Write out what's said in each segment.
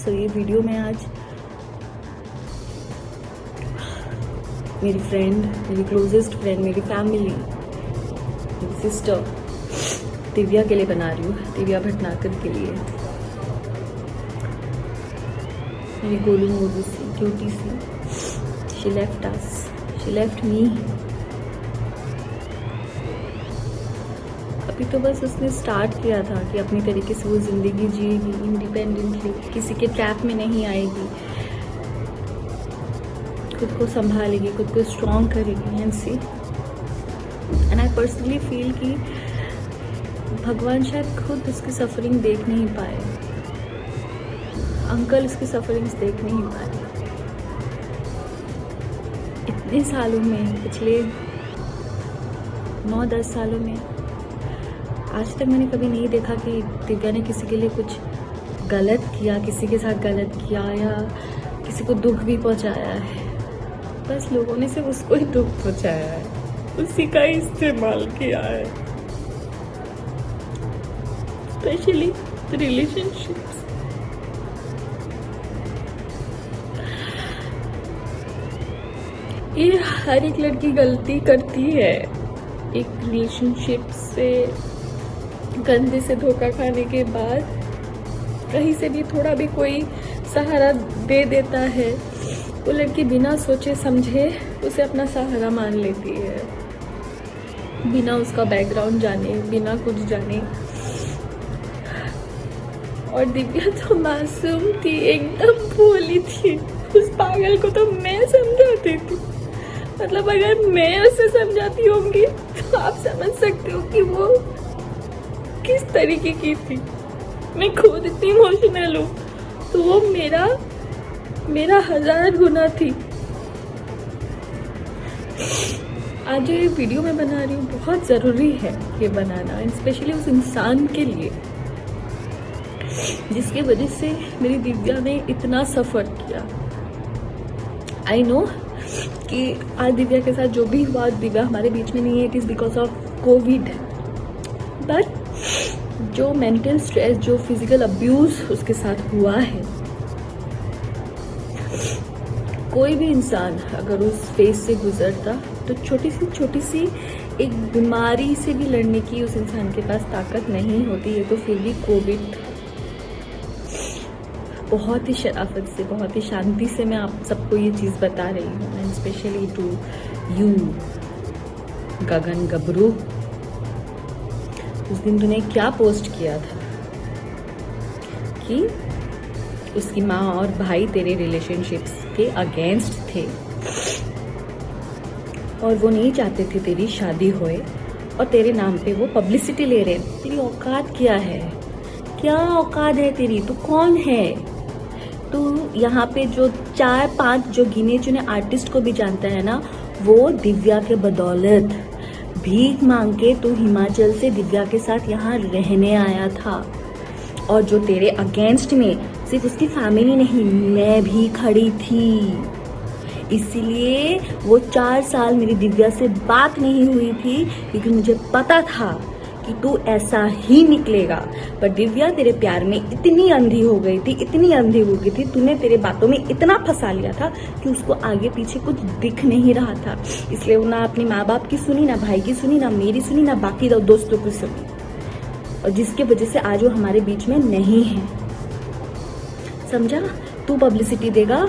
सो ये वीडियो में आज मेरी फ्रेंड, मेरी क्लोजेस्ट फ्रेंड, मेरी फैमिली, मेरी सिस्टर दिव्या के लिए बना रही हूँ, दिव्या भटनागर के लिए। मेरी गोलू मोलू सी क्यूटी सी, she left us, she left me. अभी तो बस उसने स्टार्ट किया था कि अपनी तरीके से वो ज़िंदगी जिएगी इंडिपेंडेंटली, किसी के ट्रैप में नहीं आएगी, खुद को संभालेगी, खुद को स्ट्रॉन्ग करेगी। And see, and I personally feel कि भगवान शायद खुद उसकी सफरिंग देख नहीं पाए, अंकल उसकी सफरिंग्स देख नहीं पाए। इतने सालों में, पिछले 9-10 सालों में आज तक मैंने कभी नहीं देखा कि दिव्या ने किसी के लिए कुछ गलत किया, किसी के साथ गलत किया या किसी को दुख भी पहुंचाया है। बस लोगों ने सिर्फ उसको ही दुख पहुंचाया है, उसी का ही इस्तेमाल किया है, स्पेशली रिलेशनशिप्स। ये हर एक लड़की गलती करती है, एक रिलेशनशिप से गंदे से धोखा खाने के बाद कहीं से भी थोड़ा भी कोई सहारा दे देता है, वो लड़की बिना सोचे समझे उसे अपना सहारा मान लेती है, बिना उसका बैकग्राउंड जाने, बिना कुछ जाने। और दिव्या तो मासूम थी, एकदम भोली थी, उस पागल को तो मैं समझाती थी। मतलब अगर मैं उसे समझाती होंगी तो आप समझ सकते हो कि वो किस तरीके की थी। मैं खुद इतनी इमोशनल हूँ तो वो मेरा 1000 गुना थी। आज जो ये वीडियो मैं बना रही हूँ बहुत ज़रूरी है ये बनाना, स्पेशली उस इंसान के लिए जिसकी वजह से मेरी दिव्या ने इतना सफ़र किया। आई नो कि आज दिव्या के साथ जो भी हुआ, दिव्या हमारे बीच में नहीं है, it is because of Covid. But जो मेंटल स्ट्रेस, जो फिजिकल अब्यूज उसके साथ हुआ है, कोई भी इंसान अगर उस फेज से गुजरता तो छोटी सी एक बीमारी से भी लड़ने की उस इंसान के पास ताकत नहीं होती। ये तो फिर भी कोविड बहुत ही शराफत से, बहुत ही शांति से मैं आप सबको ये चीज़ बता रही हूँ, एंड स्पेशली टू यू गगन गबरू। उस दिन तूने क्या पोस्ट किया था कि उसकी माँ और भाई तेरे रिलेशनशिप्स के अगेंस्ट थे और वो नहीं चाहते थे तेरी शादी होए, और तेरे नाम पे वो पब्लिसिटी ले रहे हैं। तेरी औकात क्या है? क्या औकात है तेरी? तू कौन है? तू यहाँ पे जो 4-5 जो गिने चुने आर्टिस्ट को भी जानता है ना, वो दिव्या के बदौलत भीख मांग के तू हिमाचल से दिव्या के साथ यहाँ रहने आया था। और जो तेरे अगेंस्ट में सिर्फ उसकी फैमिली नहीं, मैं भी खड़ी थी, इसीलिए वो 4 साल मेरी दिव्या से बात नहीं हुई थी, क्योंकि मुझे पता था कि तू ऐसा ही निकलेगा। पर दिव्या तेरे प्यार में इतनी अंधी हो गई थी, इतनी अंधी हो गई थी, तूने तेरे बातों में इतना फंसा लिया था कि उसको आगे पीछे कुछ दिख नहीं रहा था। इसलिए वो ना अपने माँ बाप की सुनी, ना भाई की सुनी, ना मेरी सुनी, ना बाकी दोस्तों की सुनी, और जिसके वजह से आज वो हमारे बीच में नहीं है। समझा? तू पब्लिसिटी देगा,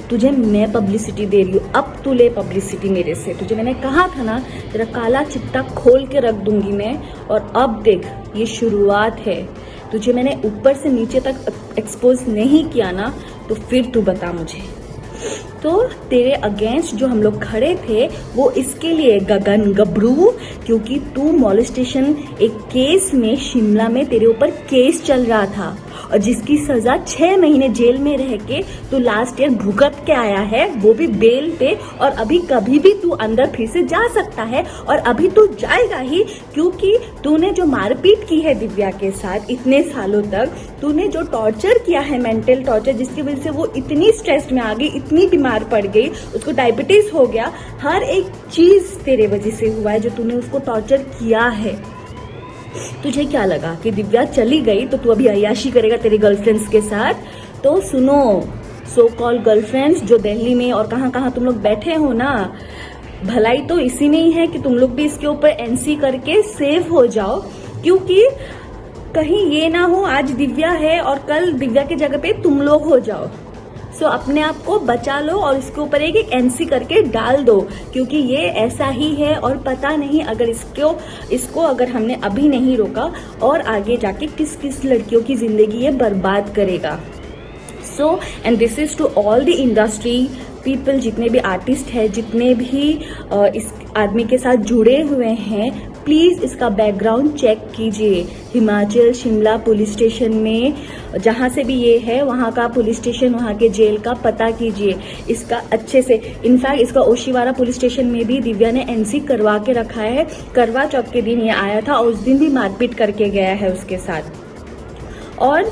तुझे मैं पब्लिसिटी दे रही हूँ, अब तू ले पब्लिसिटी मेरे से। तुझे मैंने कहा था ना, तेरा काला चिट्टा खोल के रख दूंगी मैं। और अब देख, ये शुरुआत है। तुझे मैंने ऊपर से नीचे तक एक्सपोज नहीं किया ना, तो फिर तू बता मुझे। तो तेरे अगेंस्ट जो हम लोग खड़े थे वो इसके लिए गगन गबरू, क्योंकि तू मॉलेस्टेशन एक केस में शिमला में तेरे ऊपर केस चल रहा था, और जिसकी सजा 6 महीने जेल में रह के तू लास्ट ईयर भुगत के आया है, वो भी बेल पे। और अभी कभी भी तू अंदर फिर से जा सकता है, और अभी तू जाएगा ही, क्योंकि तूने जो मारपीट की है दिव्या के साथ इतने सालों तक, तूने जो टॉर्चर किया है, मेंटल टॉर्चर, जिसकी वजह से वो इतनी स्ट्रेस्ड में आ गई, इतनी बीमार पड़ गई, उसको डायबिटीज हो गया, हर एक चीज तेरे वजह से हुआ है जो तूने उसको टॉर्चर किया है। तुझे क्या लगा कि दिव्या चली गई तो तू अभी अय्याशी करेगा तेरे गर्लफ्रेंड्स के साथ? तो सुनो, सो कॉल गर्लफ्रेंड्स जो दिल्ली में और कहाँ कहाँ तुम लोग बैठे हो ना, भलाई तो इसी में ही है कि तुम लोग भी इसके ऊपर एनसी करके सेव हो जाओ, क्योंकि कहीं ये ना हो आज दिव्या है और कल दिव्या की जगह पे तुम लोग हो जाओ। सो अपने आप को बचा लो और इसके ऊपर एक एनसी करके डाल दो, क्योंकि ये ऐसा ही है और पता नहीं अगर इसको अगर हमने अभी नहीं रोका और आगे जाके किस किस लड़कियों की जिंदगी ये बर्बाद करेगा। So and this is to all the industry people, जितने भी आर्टिस्ट हैं, जितने भी इस आदमी के साथ जुड़े हुए हैं, प्लीज इसका बैकग्राउंड चेक कीजिए। हिमाचल शिमला पुलिस स्टेशन में जहां से भी ये है वहां का पुलिस स्टेशन, वहां के जेल का पता कीजिए इसका अच्छे से। इनफैक्ट इसका ओशीवारा पुलिस स्टेशन में भी दिव्या ने एनसी करवा के रखा है। करवा चौथ के दिन ये आया था और उस दिन भी मारपीट करके गया है उसके साथ। और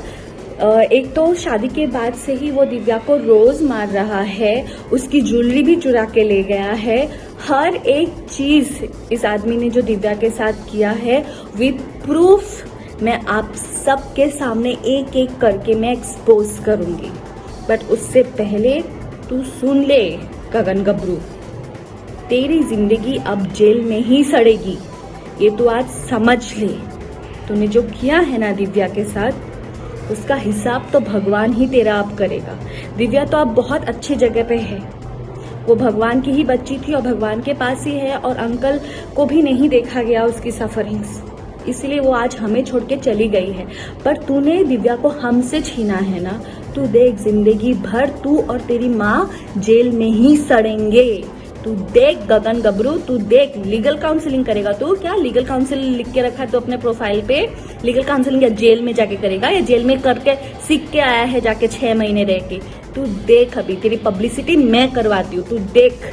एक तो शादी के बाद से ही वो दिव्या को रोज मार रहा है, उसकी ज्वेलरी भी चुरा के ले गया है। हर एक चीज इस आदमी ने जो दिव्या के साथ किया है विद प्रूफ मैं आप सबके सामने एक एक करके मैं एक्सपोज करूंगी। बट उससे पहले तू सुन ले गगन गबरू, तेरी जिंदगी अब जेल में ही सड़ेगी, ये तू आज समझ ले। तूने जो किया है ना दिव्या के साथ, उसका हिसाब तो भगवान ही तेरा अब करेगा। दिव्या तो अब बहुत अच्छी जगह पे है, वो भगवान की ही बच्ची थी और भगवान के पास ही है, और अंकल को भी नहीं देखा गया उसकी सफरिंग्स, इसलिए वो आज हमें छोड़ के चली गई है। पर तूने दिव्या को हमसे छीना है ना, तू देख जिंदगी भर तू और तेरी माँ जेल में ही सड़ेंगे। तू देख गगन गबरू, तू देख। लीगल काउंसलिंग करेगा तू? क्या लीगल काउंसिल लिख के रखा है तो अपने प्रोफाइल पे? लीगल काउंसलिंग या जेल में जाके करेगा, या जेल में करके सीख के आया है जाके 6 महीने रह के? तू देख, अभी तेरी पब्लिसिटी मैं करवाती हूँ, तू देख।